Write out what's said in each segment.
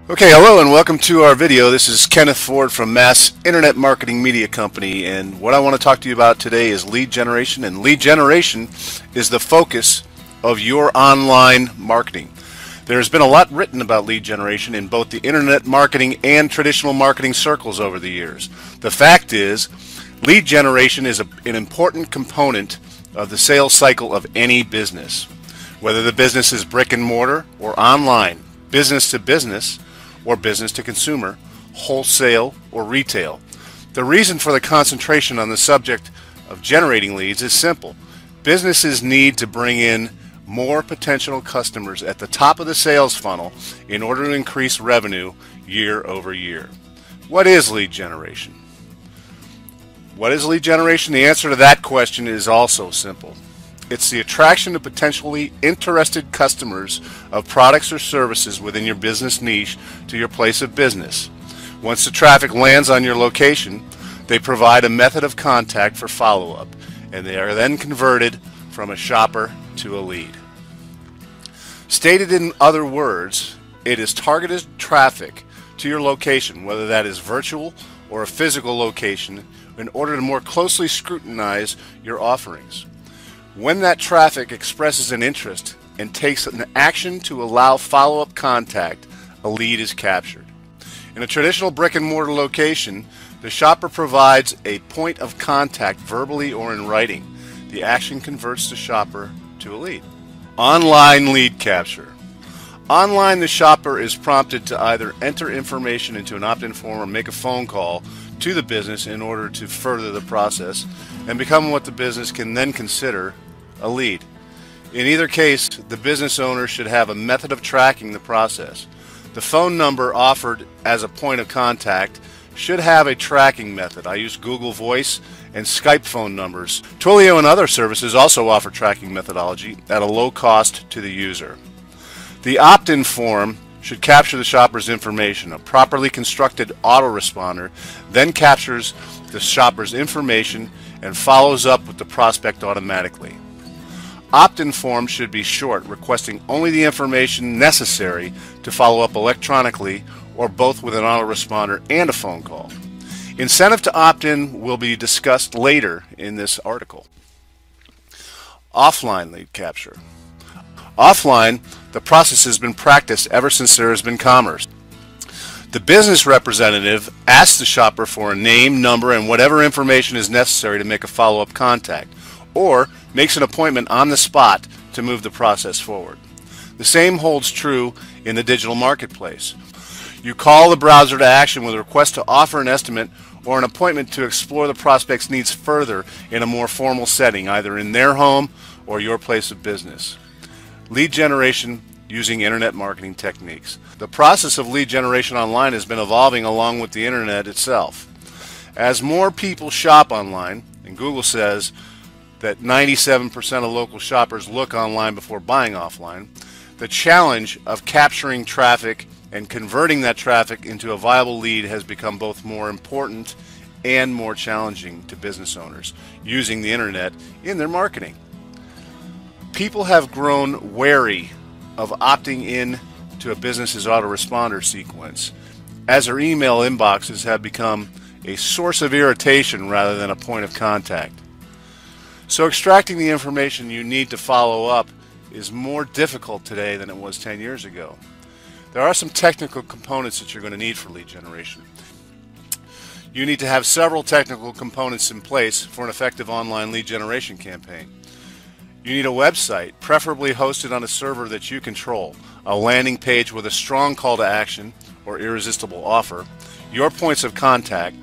Okay, hello and welcome to our video. This is Kenneth Ford from Mass Internet Marketing Media Company, and what I want to talk to you about today is lead generation. And lead generation is the focus of your online marketing. There's been a lot written about lead generation in both the internet marketing and traditional marketing circles over the years. The fact is, lead generation is an important component of the sales cycle of any business. Whether the business is brick and mortar or online, business to business, or business to consumer, wholesale or retail. The reason for the concentration on the subject of generating leads is simple. Businesses need to bring in more potential customers at the top of the sales funnel in order to increase revenue year over year. What is lead generation? What is lead generation? The answer to that question is also simple. It's the attraction of potentially interested customers of products or services within your business niche to your place of business. Once the traffic lands on your location, they provide a method of contact for follow-up, and they are then converted from a shopper to a lead. Stated in other words, it is targeted traffic to your location, whether that is virtual or a physical location, in order to more closely scrutinize your offerings. When that traffic expresses an interest and takes an action to allow follow-up contact, a lead is captured. In a traditional brick-and-mortar location, the shopper provides a point of contact verbally or in writing. The action converts the shopper to a lead. Online lead capture. Online, the shopper is prompted to either enter information into an opt-in form or make a phone call to the business in order to further the process and become what the business can then consider a lead. In either case, the business owner should have a method of tracking the process. The phone number offered as a point of contact should have a tracking method. I use Google Voice and Skype phone numbers. Twilio and other services also offer tracking methodology at a low cost to the user. The opt-in form should capture the shopper's information. A properly constructed autoresponder then captures the shopper's information and follows up with the prospect automatically. Opt-in form should be short, requesting only the information necessary to follow up electronically or both with an autoresponder and a phone call. Incentive to opt-in will be discussed later in this article. Offline lead capture. Offline, the process has been practiced ever since there has been commerce. The business representative asks the shopper for a name, number, and whatever information is necessary to make a follow-up contact, or makes an appointment on the spot to move the process forward. The same holds true in the digital marketplace. You call the browser to action with a request to offer an estimate or an appointment to explore the prospect's needs further in a more formal setting, either in their home or your place of business. Lead generation using internet marketing techniques. The process of lead generation online has been evolving along with the internet itself. As more people shop online, and Google says that 97% of local shoppers look online before buying offline, the challenge of capturing traffic and converting that traffic into a viable lead has become both more important and more challenging to business owners using the internet in their marketing. People have grown wary of opting in to a business's autoresponder sequence, as their email inboxes have become a source of irritation rather than a point of contact. So extracting the information you need to follow up is more difficult today than it was 10 years ago. There are some technical components that you're going to need for lead generation. You need to have several technical components in place for an effective online lead generation campaign. You need a website, preferably hosted on a server that you control, a landing page with a strong call to action or irresistible offer, your points of contact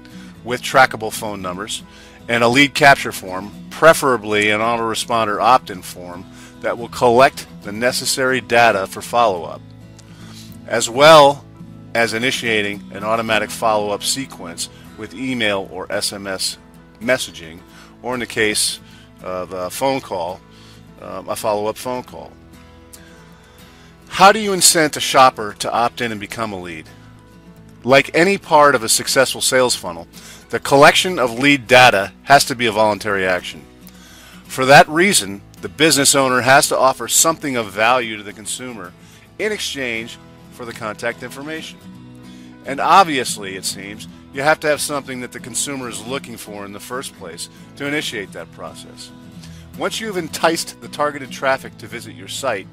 with trackable phone numbers, and a lead capture form, preferably an autoresponder opt-in form that will collect the necessary data for follow-up, as well as initiating an automatic follow-up sequence with email or SMS messaging, or in the case of a phone call, a follow-up phone call. How do you incent a shopper to opt in and become a lead? Like any part of a successful sales funnel, the collection of lead data has to be a voluntary action. For that reason, the business owner has to offer something of value to the consumer in exchange for the contact information. And obviously, it seems, you have to have something that the consumer is looking for in the first place to initiate that process. Once you've enticed the targeted traffic to visit your site,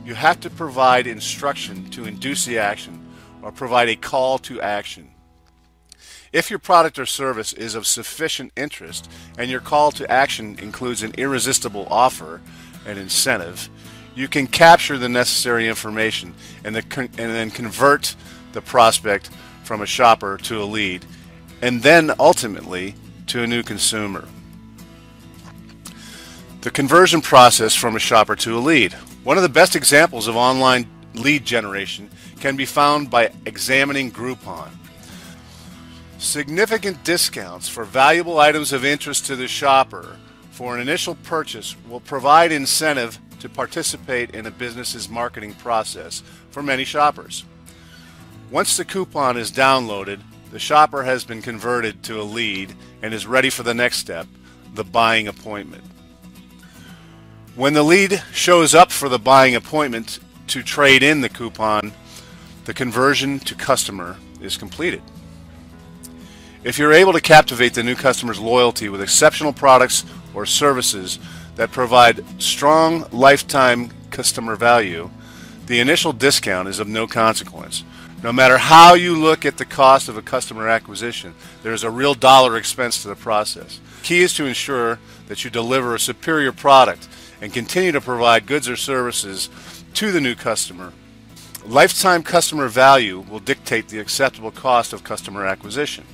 you have to provide instruction to induce the action or provide a call to action. If your product or service is of sufficient interest and your call to action includes an irresistible offer, an incentive, you can capture the necessary information and then convert the prospect from a shopper to a lead, and then ultimately to a new consumer. The conversion process from a shopper to a lead. One of the best examples of online lead generation can be found by examining Groupon. Significant discounts for valuable items of interest to the shopper for an initial purchase will provide incentive to participate in a business's marketing process for many shoppers. Once the coupon is downloaded, the shopper has been converted to a lead and is ready for the next step, the buying appointment. When the lead shows up for the buying appointment to trade in the coupon, the conversion to customer is completed. If you're able to captivate the new customer's loyalty with exceptional products or services that provide strong lifetime customer value, the initial discount is of no consequence. No matter how you look at the cost of a customer acquisition, there is a real dollar expense to the process. Key is to ensure that you deliver a superior product and continue to provide goods or services to the new customer. Lifetime customer value will dictate the acceptable cost of customer acquisition.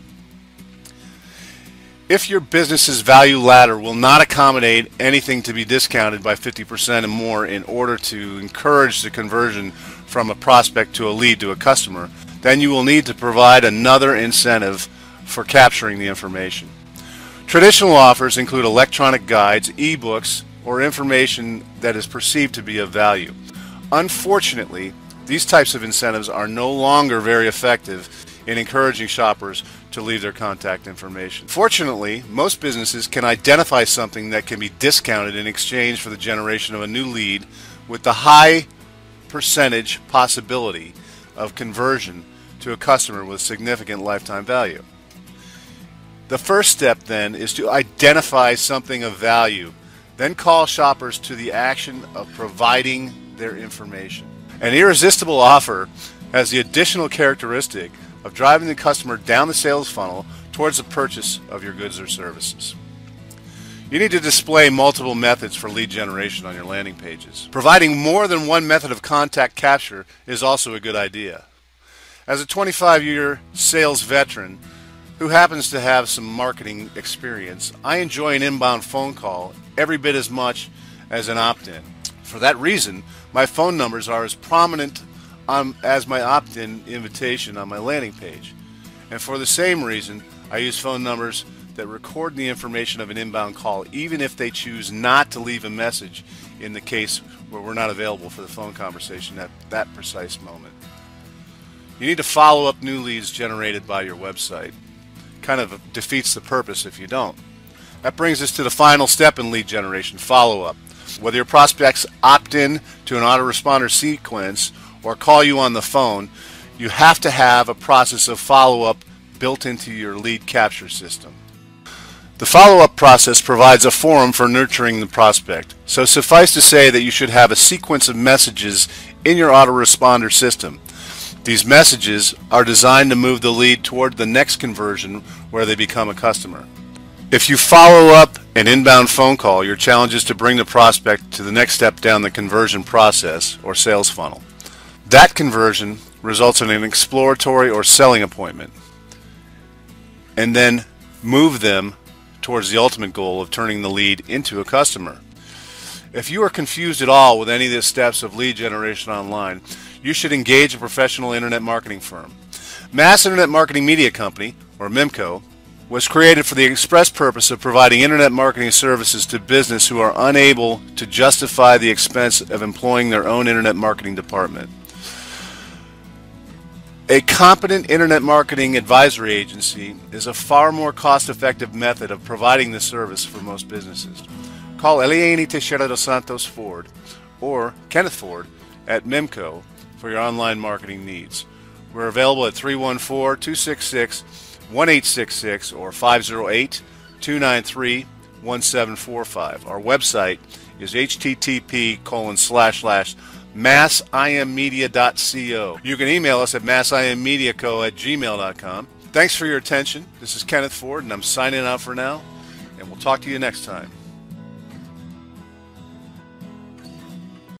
If your business's value ladder will not accommodate anything to be discounted by 50% and more in order to encourage the conversion from a prospect to a lead to a customer, then you will need to provide another incentive for capturing the information. Traditional offers include electronic guides, ebooks, or information that is perceived to be of value. Unfortunately, these types of incentives are no longer very effective in encouraging shoppers to leave their contact information. Fortunately, most businesses can identify something that can be discounted in exchange for the generation of a new lead with the high percentage possibility of conversion to a customer with significant lifetime value. The first step then is to identify something of value, then call shoppers to the action of providing their information. An irresistible offer has the additional characteristic of driving the customer down the sales funnel towards the purchase of your goods or services. You need to display multiple methods for lead generation on your landing pages. Providing more than one method of contact capture is also a good idea. As a 25-year sales veteran who happens to have some marketing experience, I enjoy an inbound phone call every bit as much as an opt-in. For that reason, my phone numbers are as prominent as my opt-in invitation on my landing page. And for the same reason, I use phone numbers that record the information of an inbound call, even if they choose not to leave a message in the case where we're not available for the phone conversation at that precise moment. You need to follow up new leads generated by your website. Kind of defeats the purpose if you don't. That brings us to the final step in lead generation, follow-up. Whether your prospects opt in to an autoresponder sequence or call you on the phone, you have to have a process of follow-up built into your lead capture system. The follow-up process provides a forum for nurturing the prospect. So suffice to say that you should have a sequence of messages in your autoresponder system. These messages are designed to move the lead toward the next conversion where they become a customer. If you follow up an inbound phone call, your challenge is to bring the prospect to the next step down the conversion process or sales funnel. That conversion results in an exploratory or selling appointment, and then move them towards the ultimate goal of turning the lead into a customer. If you are confused at all with any of the steps of lead generation online, you should engage a professional internet marketing firm. Mass Internet Marketing Media Company, or MIMMCO, was created for the express purpose of providing internet marketing services to business who are unable to justify the expense of employing their own internet marketing department. A competent internet marketing advisory agency is a far more cost-effective method of providing this service for most businesses. Call Eliane Teixeira dos Santos Ford or Kenneth Ford at MIMMCO for your online marketing needs. We're available at 314-266-1866 or 508-293-1745. Our website is http://massimmedia.co. You can email us at massimmedia@gmail.com. Thanks for your attention. This is Kenneth Ford, and I'm signing out for now, and we'll talk to you next time.